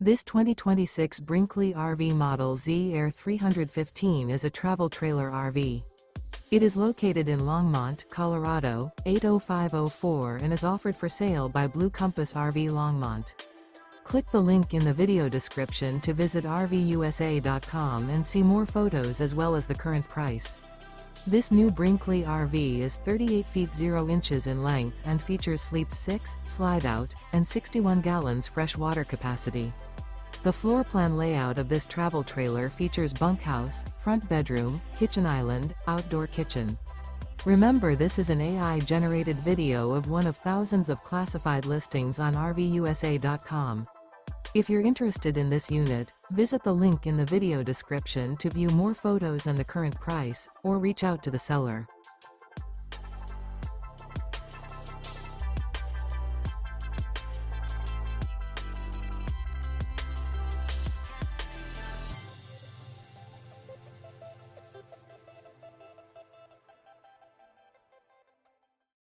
This 2026 Brinkley RV Model Z Air 315 is a travel trailer RV. It is located in Longmont, Colorado, 80504 and is offered for sale by Blue Compass RV Longmont. Click the link in the video description to visit RVUSA.com and see more photos as well as the current price. This new Brinkley RV is 38 feet 0 inches in length and features Sleep 6, Slideout, and 61 gallons fresh water capacity. The floor plan layout of this travel trailer features bunkhouse, front bedroom, kitchen island, outdoor kitchen. Remember, this is an AI-generated video of one of thousands of classified listings on RVUSA.com. If you're interested in this unit, visit the link in the video description to view more photos and the current price, or reach out to the seller.